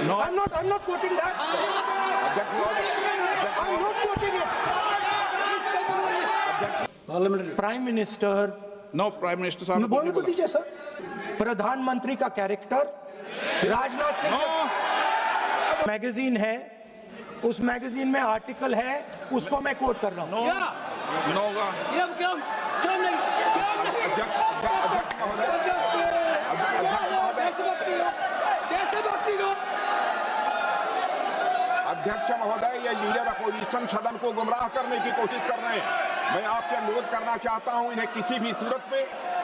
No. I'm not quoting that. I'm not quoting it. Parliamentary. Prime Minister. No, Prime Minister साहब ने बोलने कुछ तो नहीं दीजिए सर। प्रधानमंत्री का कैरेक्टर राजनाथ सिंह मैगजीन है, उस मैगजीन में आर्टिकल है, उसको मैं कोट कर रहा हूँ। बोला। No होगा। क्यों नहीं? अध्यक्ष महोदय, ये लीडर अपोजिशन सदन को गुमराह करने की कोशिश कर रहे हैं। मैं आपसे अनुरोध करना चाहता हूं, इन्हें किसी भी सूरत में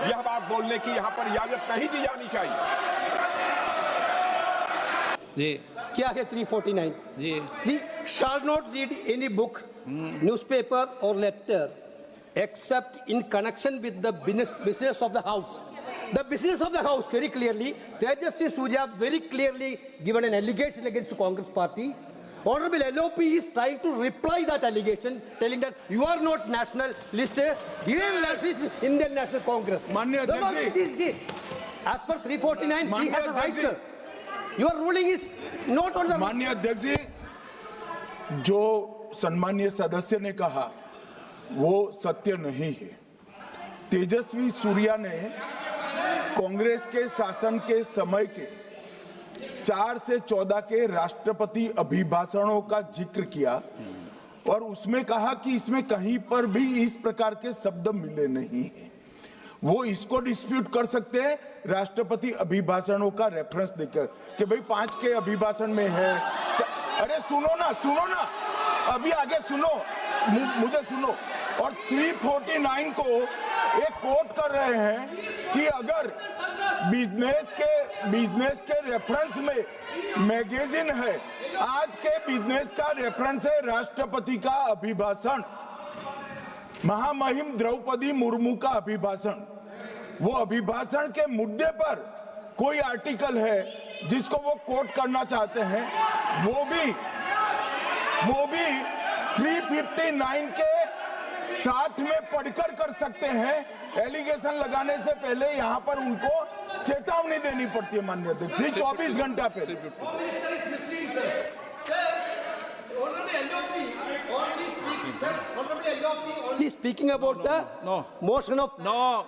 यह बात बोलने की यहाँ पर इजाजत नहीं दी जानी चाहिए। जी क्या है 349? जी 3 shall not read any book, newspaper or letter except in connection with the business of the house. The business of the house, very clearly, Tejasvi Surya very clearly given an allegation against the Congress party. Honorable LOP is trying to reply that allegation, telling that you are not nationalist, you are nationalist Indian National Congress. Manya Jagdi. As per 349, he Manya has a right, Jagdi. sir. Your ruling is not on the... माननीय अध्यक्ष जी, जो सम्मानीय सदस्य ने कहा वो सत्य नहीं है। तेजस्वी सूर्या ने कांग्रेस के शासन के समय के 4 से 14 के राष्ट्रपति अभिभाषणों का जिक्र किया और उसमें कहा कि इसमें कहीं पर भी इस प्रकार के शब्द मिले नहीं हैं। वो इसको डिस्प्यूट कर सकते हैं राष्ट्रपति अभिभाषणों का रेफरेंस देकर कि भाई 5 के अभिभाषण में है। अरे सुनो ना, अभी आगे सुनो, मुझे सुनो। और 349 को एक कोट कर रहे हैं कि अगर बिजनेस के रेफरेंस में मैगजीन है, आज के बिजनेस का रेफरेंस है राष्ट्रपति का अभिभाषण, महामहिम द्रौपदी मुर्मू का अभिभाषण। वो अभिभाषण के मुद्दे पर कोई आर्टिकल है जिसको वो कोट करना चाहते हैं, वो भी 359 के साथ में पढ़कर कर सकते हैं। एलिगेशन लगाने से पहले यहाँ पर उनको चेतावनी देनी पड़ती है माननीय अध्यक्ष जी, 24 घंटा पहले। Speaking about the motion of no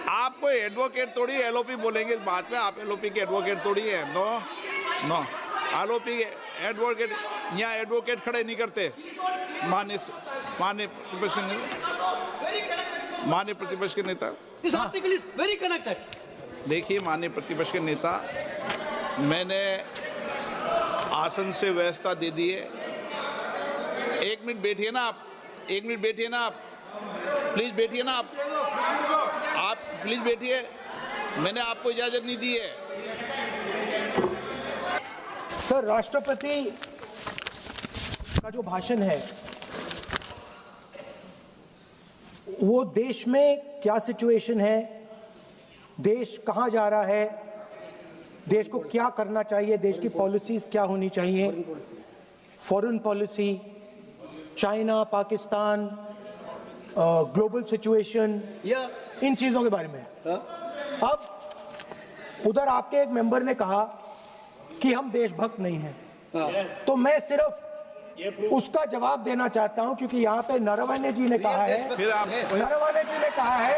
आपको एडवोकेट थोड़ी एलओपी बोलेंगे इस बात में, आप एलओपी के एडवोकेट थोड़ी है। नो एलओपी के एडवोकेट यहाँ एडवोकेट खड़े नहीं करते। माननीय प्रतिपक्ष के नेता, this article is very connected. देखिए माननीय प्रतिपक्ष के नेता, मैंने आसन से व्यवस्था दे दी है। 1 मिनट बैठिए ना आप, 1 मिनट बैठिए ना आप, प्लीज बैठिए ना आप प्लीज बैठिए। मैंने आपको इजाजत नहीं दी है। सर, राष्ट्रपति का जो भाषण है वो देश में क्या सिचुएशन है, देश कहां जा रहा है, देश को क्या करना चाहिए, देश की पॉलिसीज क्या होनी चाहिए, foreign policy, China, Pakistan, global situation, इन चीजों के बारे में। अब उधर आपके एक मेंबर ने कहा कि हम देशभक्त नहीं हैं, तो मैं सिर्फ उसका जवाब देना चाहता हूं क्योंकि यहाँ पे नरवणे जी ने कहा है, नरवणे जी ने कहा है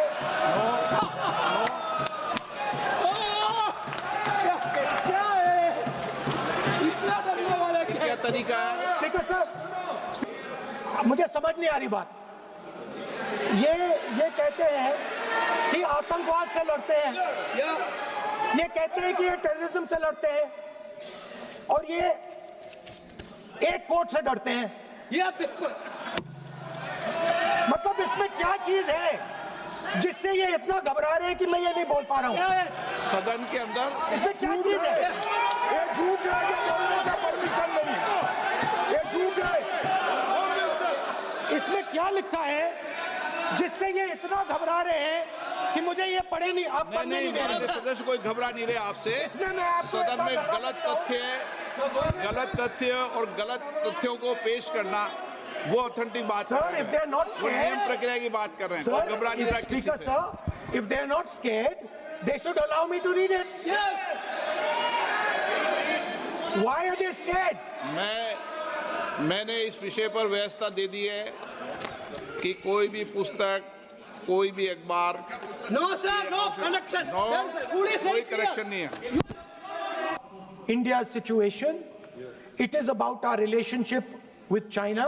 क्या तरीका है? स्पीकर सर, मुझे समझ नहीं आ रही बात। ये कहते हैं कि आतंकवाद से लड़ते हैं, ये कहते हैं कि ये टेररिज्म से लड़ते हैं, और ये एक कोर्ट से डरते हैं। मतलब इसमें क्या चीज है जिससे ये इतना घबरा रहे हैं कि मैं ये नहीं बोल पा रहा हूँ? सदन के अंदर इसमें क्या चीज है? ये झूठ है, ये बोलने का परमिशन नहीं है, ये झूठ है। इसमें क्या लिखा है जिससे ये इतना घबरा रहे हैं कि मुझे ये पढ़े नहीं, आप पढ़ने नहीं दे रहे। सदस्य कोई घबरा नहीं रहे आपसे। इसमें मैं आपको सदन में गलत तथ्य और गलत तथ्यों को पेश करना वो ऑथेंटिक बात है। Sir, if they are not वो नियम प्रक्रिया की बात कर रहे हैं। कोई घबरा नहीं रहा किसी से। Sir, if they are not scared, they should allow me to read it. Yes. Why are they scared? मैंने इस विषय पर व्यवस्था दे दी है कि कोई भी पुस्तक, कोई भी अखबार, No, sir, no connection. No, There is a rule is कोई very clear. करेक्शन नहीं है। India's situation, it is about our relationship with China,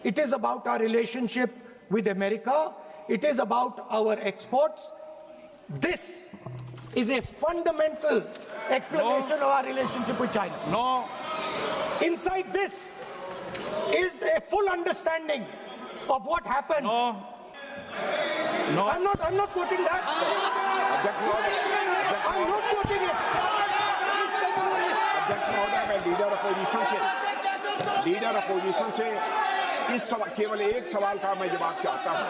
it is about our relationship with America, it is about our exports. This is a fundamental explanation of our relationship with China. No, Inside this is a full understanding of what happened. No, no, I'm not quoting that. अध्यक्ष महोदय, I'm not quoting it. अध्यक्ष महोदय, मैं leader opposition से इस केवल एक सवाल का मैं जवाब चाहता हूं।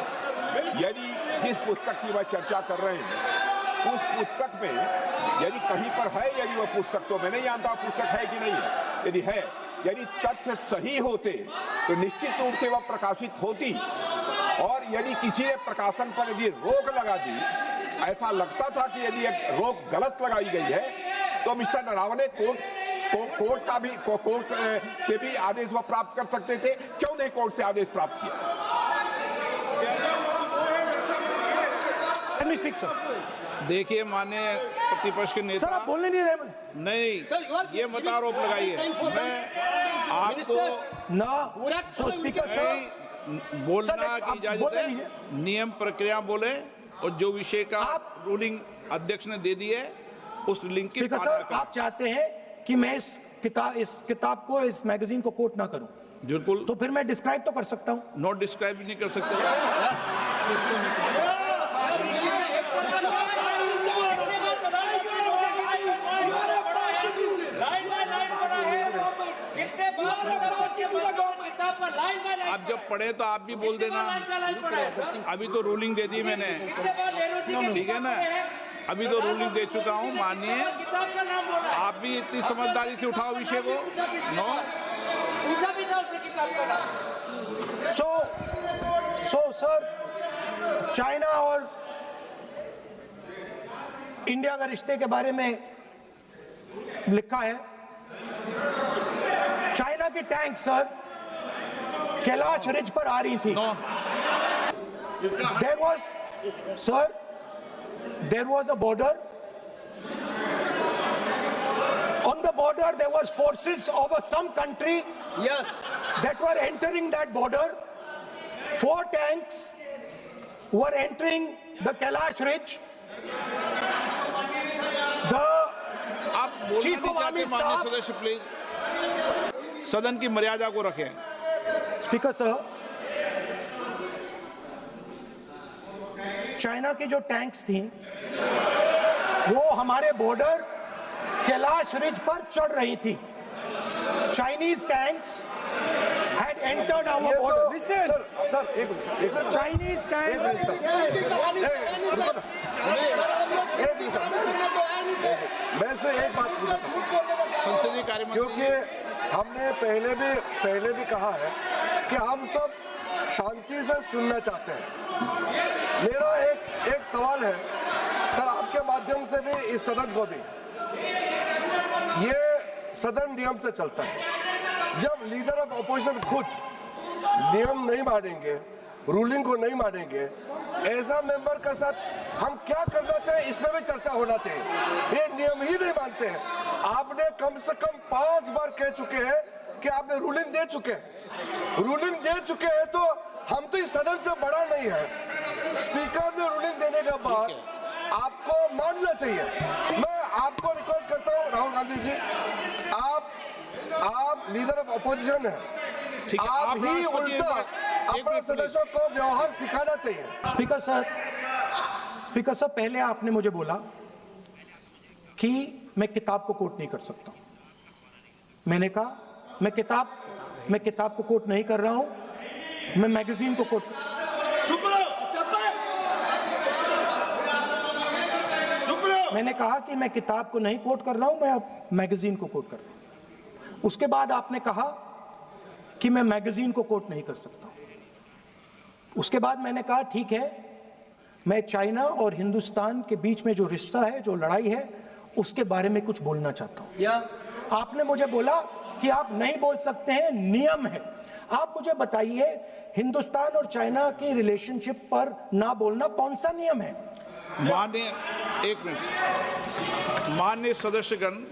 यदि जिस पुस्तक की वह चर्चा कर रहे हैं उस पुस्तक में यदि कहीं पर है, यदि वह पुस्तक, तो मैं नहीं जानता पुस्तक है कि नहीं है, यदि है, यदि तथ्य सही होते तो निश्चित रूप से वह प्रकाशित होती, और यदि किसी ने प्रकाशन पर यदि रोक लगा दी, ऐसा लगता था कि यदि एक रोक गलत लगाई गई है, तो मिस्टर नरावने कोर्ट से भी आदेश वह प्राप्त कर सकते थे। क्यों नहीं कोर्ट से आदेश प्राप्त किया? Let me speak, sir. देखिए माननीय प्रतिपक्ष के सर, नेता, आप बोलने नहीं दे रहे। नहीं, Sir, you are ये मत आरोप लगाइए। मैं आपको ना, so speaker sir, बोलना सर, की आप इजाजत बोलने है, दीजिए। नियम प्रक्रिया बोले, और जो विषय का रूलिंग अध्यक्ष ने दे दी है उस लिंक की स्पीकर पालना सर, करें। आप चाहते हैं कि मैं इस किताब को, इस मैगजीन को कोट ना करूं, बिल्कुल, तो फिर मैं डिस्क्राइब तो कर सकता हूं। नोट डिस्क्राइब नहीं कर सकते। आप जब पढ़े तो आप भी बोल देना। अभी तो रूलिंग दे दी मैंने, ठीक है ना, अभी तो रूलिंग दे चुका हूँ। मानिए, आप भी इतनी समझदारी से उठाओ विषय को। नो, सो सर, चाइना और इंडिया का रिश्ते के बारे में लिखा है, चाइना की टैंक सर कैलाश रिज पर आ रही थी। No, there was a border. On the border there was forces of some country Yes. that were entering that border. 4 tanks were entering the Kailash Ridge. The आप बोलना Chief नहीं of चाहते Army माननीय Staff- सदस्य, please सदन की मर्यादा को रखें। स्पीकर सर, चाइना की जो टैंक्स थी वो हमारे बॉर्डर कैलाश रिज पर चढ़ रही थी। Chinese tanks had entered our border. Listen, sir एक Chinese tanks. मैं से एक बात पूछना चाहूँ, संसदीय कार्य मंत्री क्योंकि हमने पहले भी कहा है कि हम सब शांति से सुनना चाहते हैं। मेरा एक सवाल है सर, आपके माध्यम से भी इस सदन को भी, ये सदन नियम से चलता है। जब लीडर ऑफ अपोजिशन खुद नियम नहीं मानेंगे, रूलिंग को नहीं मानेंगे, ऐसा मेंबर के साथ हम क्या करना चाहिए, इसमें भी चर्चा होना चाहिए। ये नियम ही नहीं मानते हैं। आपने कम से कम 5 बार कह चुके हैं कि आपने रूलिंग दे चुके हैं, तो हम तो इस सदन से बड़ा नहीं है। स्पीकर ने रूलिंग देने के बाद आपको मानना चाहिए। मैं आपको रिक्वेस्ट करता हूँ राहुल गांधी जी, आप लीडर ऑफ अपोजिशन है, ठीक है, आप आप ही राष्ट्रपति उल्टा एक अपने मिनट सदस्यों को व्यवहार सिखाना चाहिए। स्पीकर सर, पहले आपने मुझे बोला कि मैं किताब को कोट नहीं कर सकता। मैंने कहा मैं किताब को कोट नहीं कर रहा हूं, मैं मैगजीन को कोट मैंने कहा कि मैं किताब को नहीं कोट कर रहा हूं, मैं अब मैगजीन को कोट कर रहा हूं। उसके बाद आपने कहा कि मैं मैगजीन को कोट नहीं कर सकता। उसके बाद मैंने कहा ठीक है, मैं चाइना और हिंदुस्तान के बीच में जो रिश्ता है, जो लड़ाई है, उसके बारे में कुछ बोलना चाहता हूं। या आपने मुझे बोला कि आप नहीं बोल सकते हैं, नियम है। आप मुझे बताइए, हिंदुस्तान और चाइना की रिलेशनशिप पर ना बोलना कौन सा नियम है? माननीय, एक मिनट, माननीय सदस्यगण,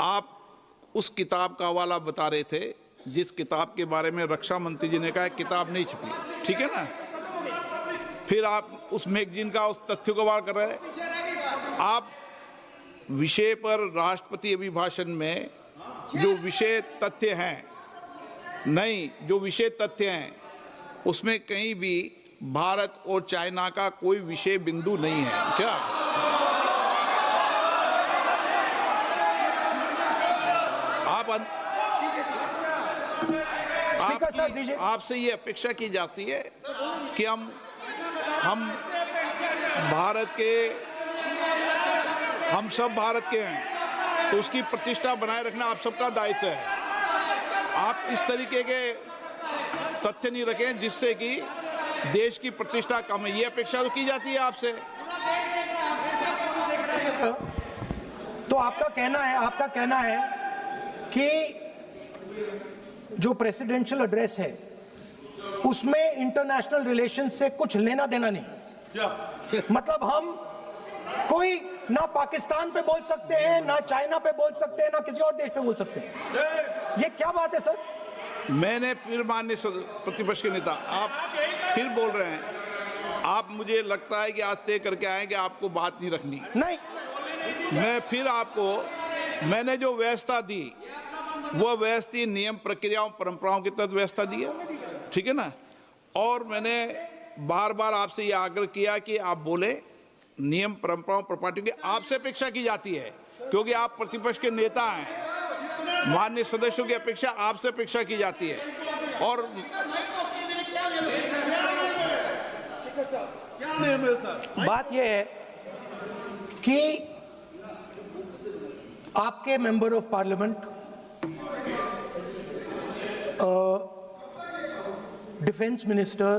आप उस किताब का हवाला बता रहे थे जिस किताब के बारे में रक्षा मंत्री जी ने कहा किताब नहीं छपी, ठीक है ना? फिर आप उस मैगजीन का उस तथ्य को वार कर रहे हैं। आप विषय पर राष्ट्रपति अभिभाषण में जो विषय तथ्य हैं, नहीं, जो विषय तथ्य हैं उसमें कहीं भी भारत और चाइना का कोई विषय बिंदु नहीं है क्या? आपसे ये अपेक्षा की जाती है कि हम भारत के, हम सब भारत के हैं, तो उसकी प्रतिष्ठा बनाए रखना आप सबका दायित्व है। आप इस तरीके के तथ्य नहीं रखें जिससे कि देश की प्रतिष्ठा कम है, ये अपेक्षा तो की जाती है आपसे। तो आपका कहना है कि जो प्रेसिडेंशियल एड्रेस है उसमें इंटरनेशनल रिलेशन से कुछ लेना देना नहीं। मतलब हम कोई ना पाकिस्तान पे बोल सकते हैं, ना चाइना पे बोल सकते हैं, ना किसी और देश पे बोल सकते हैं। ये क्या बात है सर? मैंने फिर, माननीय प्रतिपक्ष के नेता, आप फिर बोल रहे हैं। आप, मुझे लगता है कि आज तय करके आए कि आपको बात नहीं रखनी। नहीं, मैं फिर आपको, मैंने जो व्यवस्था दी वो व्यवस्था नियम, प्रक्रियाओं, परंपराओं के तहत व्यवस्था दी है, ठीक है ना? और मैंने बार बार आपसे ये आग्रह किया कि आप बोले, नियम, परंपराओं, प्रॉपर्टी की आपसे अपेक्षा की जाती है क्योंकि आप प्रतिपक्ष के नेता हैं। माननीय सदस्यों की अपेक्षा आपसे अपेक्षा की जाती है। और बात यह है कि आपके member of parliament, defence minister,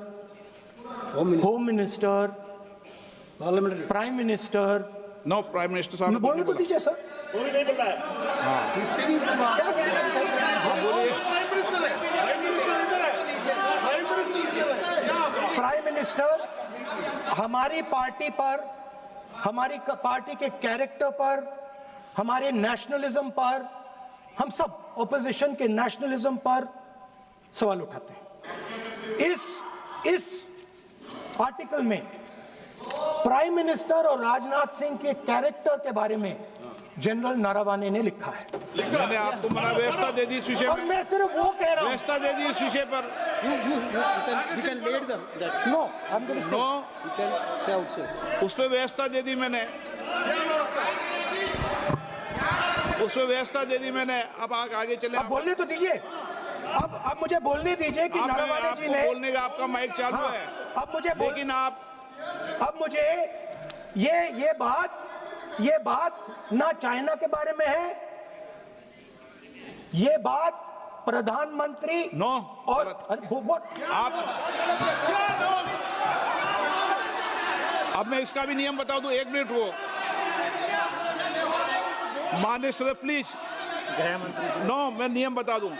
home minister, parliamentary, prime minister, no, prime minister साहब ने बोलने तो बोला। दीजिए सर। प्राइम मिनिस्टर हमारी पार्टी पर, हमारी पार्टी के कैरेक्टर पर, हमारे नेशनलिज्म पर, हम सब ऑपोजिशन के नेशनलिज्म पर सवाल उठाते हैं। इस आर्टिकल में प्राइम मिनिस्टर और राजनाथ सिंह के कैरेक्टर के बारे में जनरल नारावाने ने लिखा है। मैंने आपको मना व्यवस्था दे दी इस विषय और में, मैं सिर्फ वो कह रहा हूं, व्यवस्था दे दी इस विषय पर। you can lead them that no, I'm going to say, no, you can say outside. उस पर व्यवस्था दे दी मैंने, उस पर व्यवस्था दे दी मैंने। अब आगे चले। अब बोलने तो दीजिए। अब मुझे बोलने दीजिए कि नारावाने जी ने, बोलने का आपका माइक चालू हाँ, है। अब मुझे लेकिन अब मुझे ये बात ना चाइना के बारे में है, ये बात प्रधानमंत्री नो, और आप, अब मैं इसका भी नियम बता दूं, 1 मिनट वो, माननीय सर प्लीज, नो, मैं नियम बता दूं,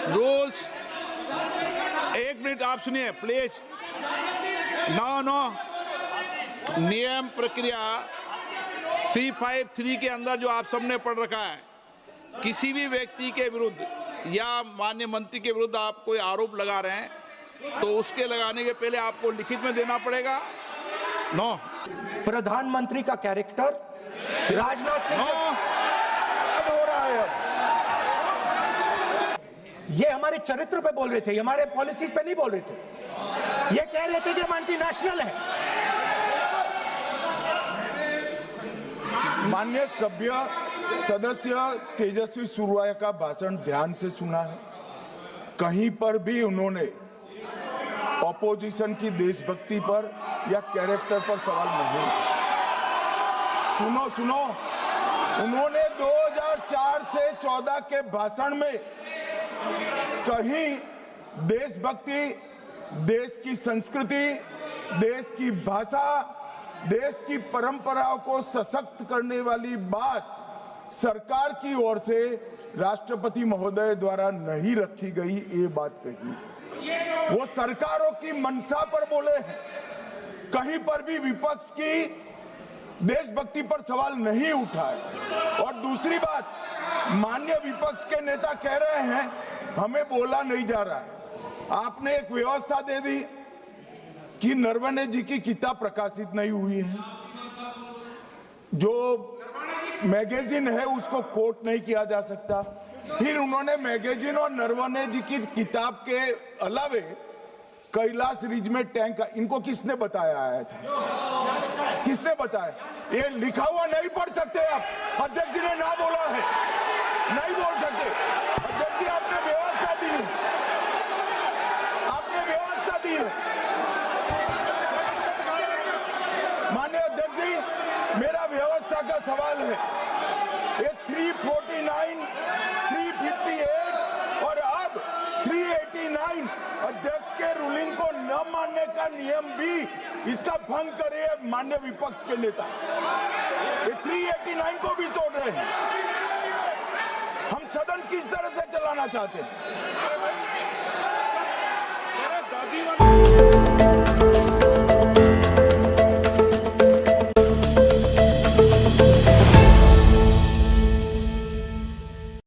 रूल्स, 1 मिनट आप सुनिए प्लीज। नो, नियम प्रक्रिया 353 के अंदर जो आप सबने पढ़ रखा है, किसी भी व्यक्ति के विरुद्ध या माननीय मंत्री के विरुद्ध आप कोई आरोप लगा रहे हैं तो उसके लगाने के पहले आपको लिखित में देना पड़ेगा। नो, प्रधानमंत्री का कैरेक्टर राजनाथ सिंह हो रहा है। ये हमारे चरित्र पे बोल रहे थे, हमारे पॉलिसीज पे नहीं बोल रहे थे। ये कह रहे थे कि हम एंटी नेशनल है। माननीय सदस्य तेजस्वी सूर्या का भाषण ध्यान से सुना है। कहीं पर भी उन्होंने ऑपोजिशन की देशभक्ति पर या कैरेक्टर पर सवाल नहीं। सुनो, उन्होंने 2004 से 14 के भाषण में कहीं देशभक्ति, देश की संस्कृति, देश की भाषा, देश की परंपराओं को सशक्त करने वाली बात सरकार की ओर से राष्ट्रपति महोदय द्वारा नहीं रखी गई, ये बात कही। वो सरकारों की मंशा पर बोले हैं, कहीं पर भी विपक्ष की देशभक्ति पर सवाल नहीं उठाए। और दूसरी बात, माननीय विपक्ष के नेता कह रहे हैं हमें बोला नहीं जा रहा है। आपने एक व्यवस्था दे दी कि नरवणे जी की किताब प्रकाशित नहीं हुई है, जो मैगजीन है उसको कोट नहीं किया जा सकता। फिर उन्होंने मैगजीन और नरवणे जी की किताब के अलावे कैलाश रिज में टैंक, इनको किसने बताया आया था? किसने बताया? ये लिखा हुआ नहीं पढ़ सकते आप। अध्यक्ष जी ने ना बोला है, नहीं बोल सकते। अध्यक्ष जी आपने व्यवस्था दी है, आपने व्यवस्था दी है। माननीय अध्यक्ष जी, मेरा व्यवस्था का सवाल है। ये 349, 358 और अब 389 अध्यक्ष के रूलिंग को न मानने का नियम भी इसका भंग करे माननीय विपक्ष के नेता। ये 389 को भी तोड़ रहे हैं। हम सदन किस तरह से चलाना चाहते हैं?